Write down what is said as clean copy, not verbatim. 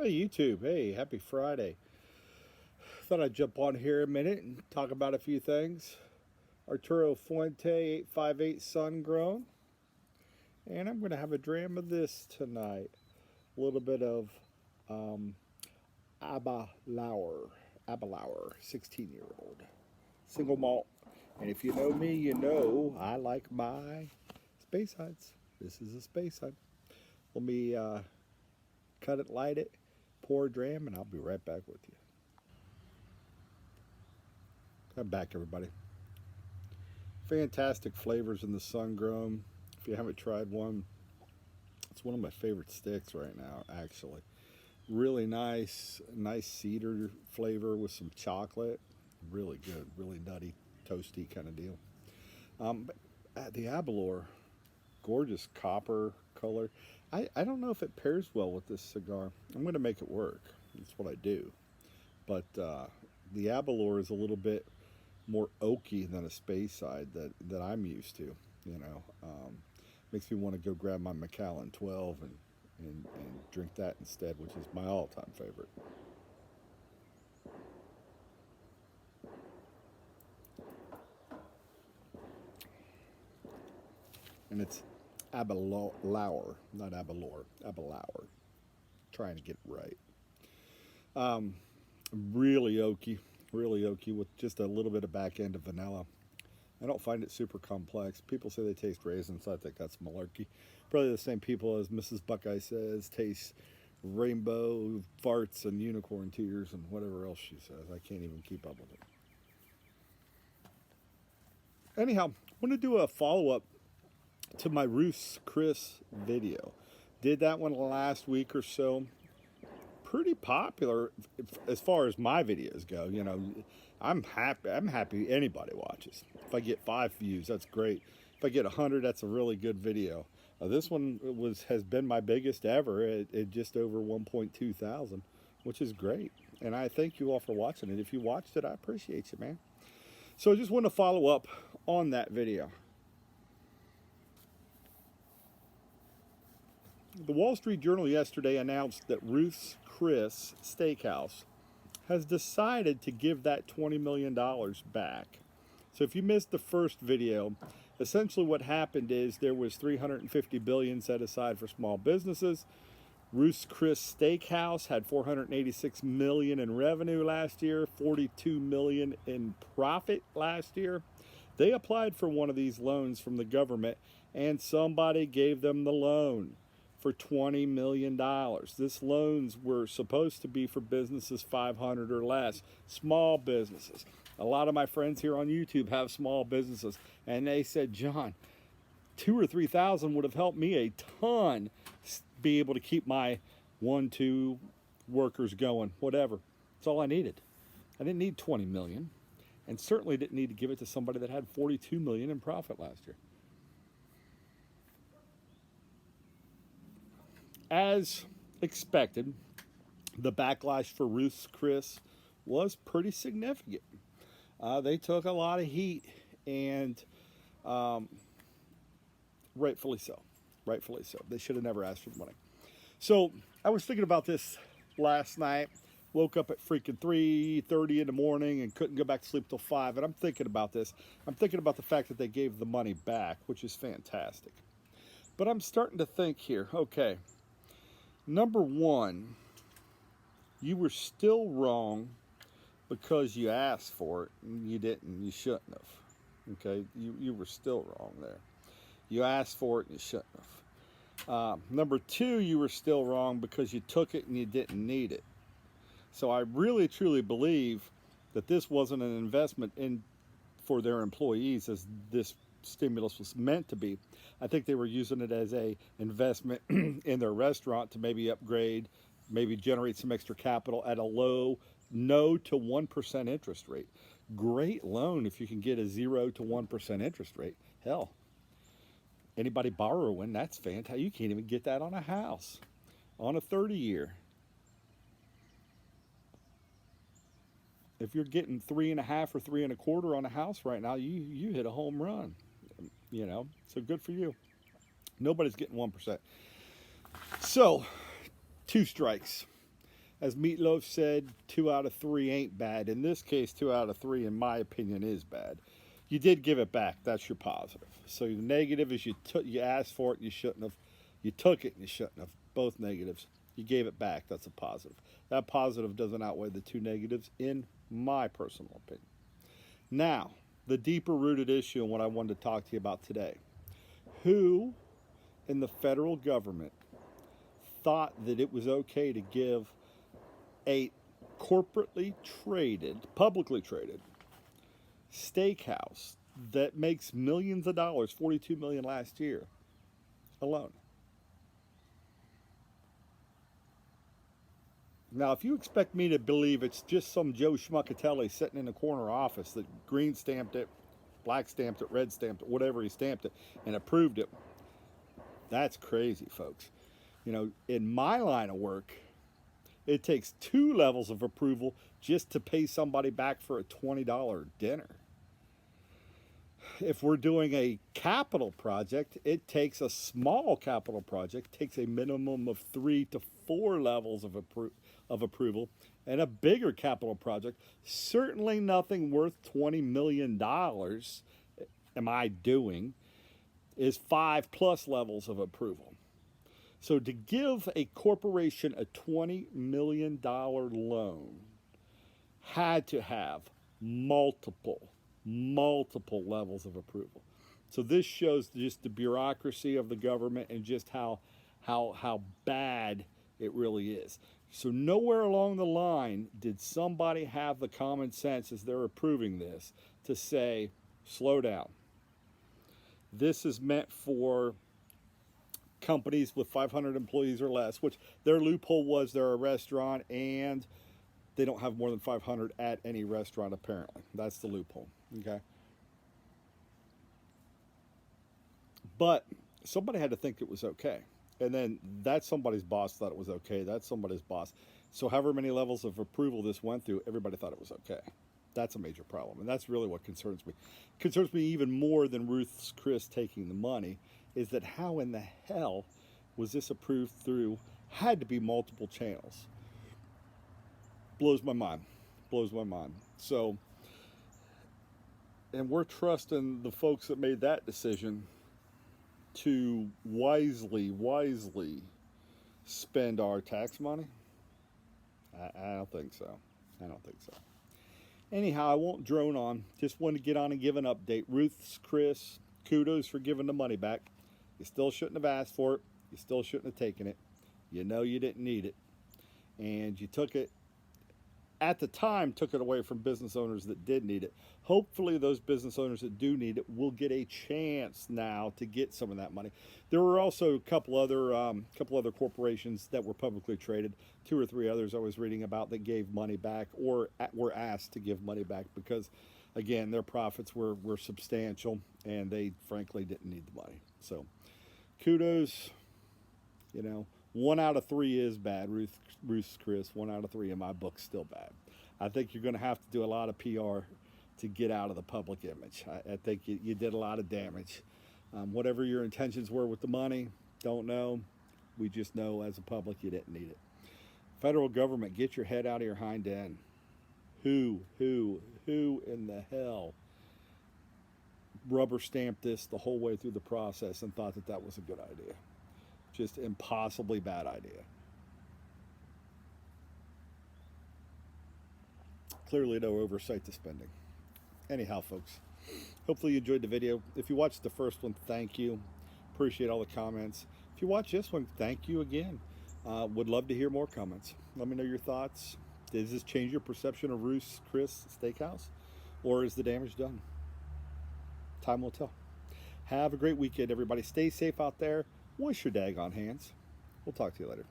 Hey YouTube, hey, happy Friday. Thought I'd jump on here a minute and talk about a few things. Arturo Fuente 858 Sun Grown. And I'm going to have a dram of this tonight. A little bit of um, Abalauer, 16-year-old. Single malt. And if you know me, you know I like my space sides. This is a space side. Let me cut it, light it, pour a dram, and I'll be right back with you. I'm back, everybody. Fantastic flavors in the sun grown. If you haven't tried one, it's one of my favorite sticks right now, actually. Really nice cedar flavor with some chocolate. Really good, really nutty, toasty kind of deal. But the Abalor, gorgeous copper color. I don't know if it pairs well with this cigar. I'm going to make it work. That's what I do. But the Abalor is a little bit more oaky than a space side that I'm used to. You know, makes me want to go grab my Macallan 12 and drink that instead, which is my all-time favorite. And it's Abalauer, not Abalor, Abalauer. Trying to get it right. Um, really oaky with just a little bit of back end of vanilla. I don't find it super complex. People say they taste raisins, so I think that's malarkey. Probably the same people as Mrs. Buckeye says taste rainbow farts and unicorn tears and whatever else she says. I can't even keep up with it. Anyhow, I want to do a follow up to my Ruths Chris video. Did that one last week or so. Pretty popular as far as my videos go. You know, I'm happy anybody watches. If I get 5 views, that's great. If I get 100, that's a really good video. This one has been my biggest ever at just over 1.2 thousand, which is great. And I thank you all for watching it. If you watched it, I appreciate you, man. So I just want to follow up on that video. The Wall Street Journal yesterday announced that Ruth's Chris Steakhouse has decided to give that $20 million back. So if you missed the first video, essentially what happened is there was $350 billion set aside for small businesses. Ruth's Chris Steakhouse had $486 million in revenue last year, $42 million in profit last year. They applied for one of these loans from the government, and somebody gave them the loan for $20 million. This loans were supposed to be for businesses 500 or less, small businesses. A lot of my friends here on YouTube have small businesses, and they said, John, 2,000 or 3,000 would have helped me a ton be able to keep my 1-2 workers going, whatever. That's all I needed. I didn't need 20 million, and certainly didn't need to give it to somebody that had 42 million in profit last year. As expected, the backlash for Ruth's Chris was pretty significant. They took a lot of heat, and rightfully so. Rightfully so. They should have never asked for the money. So I was thinking about this last night. Woke up at freaking 3:30 in the morning and couldn't go back to sleep till 5. And I'm thinking about this. I'm thinking about the fact that they gave the money back, which is fantastic. But I'm starting to think here, okay, number one, you were still wrong because you asked for it and you didn't. You shouldn't have. Okay, you were still wrong there. You asked for it and you shouldn't have. Number two, you were still wrong because you took it and you didn't need it. So I really truly believe that this wasn't an investment in for their employees as this stimulus was meant to be. I think they were using it as a investment in their restaurant to maybe upgrade, maybe generate some extra capital at a low, no to 1% interest rate. Great loan if you can get a 0 to 1% interest rate. Hell, anybody borrowing, that's fantastic. You can't even get that on a house on a 30-year. If you're getting 3.5 or 3.25 on a house right now, you hit a home run. You know, so good for you. Nobody's getting 1%. So, 2 strikes. As Meatloaf said, 2 out of 3 ain't bad. In this case, 2 out of 3, in my opinion, is bad. You did give it back. That's your positive. So the negative is you asked for it and you shouldn't have. You took it and you shouldn't have. Both negatives. You gave it back. That's a positive. That positive doesn't outweigh the 2 negatives, in my personal opinion. Now, the deeper rooted issue and what I wanted to talk to you about today. Who in the federal government thought that it was okay to give a corporately traded, publicly traded steakhouse that makes millions of dollars, $42 million last year, alone? Now, if you expect me to believe it's just some Joe Schmuckatelli sitting in a corner office that green stamped it, black stamped it, red stamped it, whatever he stamped it, and approved it, that's crazy, folks. You know, in my line of work, it takes 2 levels of approval just to pay somebody back for a $20 dinner. If we're doing a capital project, it takes a small capital project, takes a minimum of 3 to 4 levels of approval, and a bigger capital project, certainly nothing worth $20 million, am I doing, is 5+ levels of approval. So to give a corporation a $20 million loan had to have multiple levels of approval. So this shows just the bureaucracy of the government and just how bad it really is. So nowhere along the line did somebody have the common sense as they're approving this to say, slow down. This is meant for companies with 500 employees or less, which their loophole was they're a restaurant and they don't have more than 500 at any restaurant, apparently. That's the loophole, okay? But somebody had to think it was okay. And then that somebody's boss thought it was okay. That's somebody's boss. So however many levels of approval this went through, everybody thought it was okay. That's a major problem. And that's really what concerns me. Concerns me even more than Ruth's Chris taking the money is that how in the hell was this approved through, had to be multiple channels. Blows my mind. Blows my mind. So, and we're trusting the folks that made that decision to wisely spend our tax money? I don't think so. I don't think so. Anyhow, I won't drone on. Just wanted to get on and give an update. Ruth's Chris, kudos for giving the money back. You still shouldn't have asked for it. You still shouldn't have taken it. You know you didn't need it. And you took it, at the time, took it away from business owners that did need it. Hopefully those business owners that do need it will get a chance now to get some of that money. There were also a couple other corporations that were publicly traded, 2 or 3 others I was reading about that gave money back or were asked to give money back because, again, their profits were substantial and they frankly didn't need the money. So kudos, you know. 1 out of 3 is bad. Ruth's Chris, 1 out of 3 in my book, still bad. I think you're going to have to do a lot of PR to get out of the public image. I think you did a lot of damage. Whatever your intentions were with the money, don't know. We just know as a public you didn't need it. Federal government, get your head out of your hind end. Who in the hell rubber stamped this the whole way through the process and thought that that was a good idea? Just impossibly bad idea. Clearly no oversight to spending. Anyhow, folks, hopefully you enjoyed the video. If you watched the first one, thank you. Appreciate all the comments. If you watch this one, thank you again. Would love to hear more comments. Let me know your thoughts. Does this change your perception of Ruth's Chris Steakhouse? Or is the damage done? Time will tell. Have a great weekend, everybody. Stay safe out there. Wash your daggone hands. We'll talk to you later.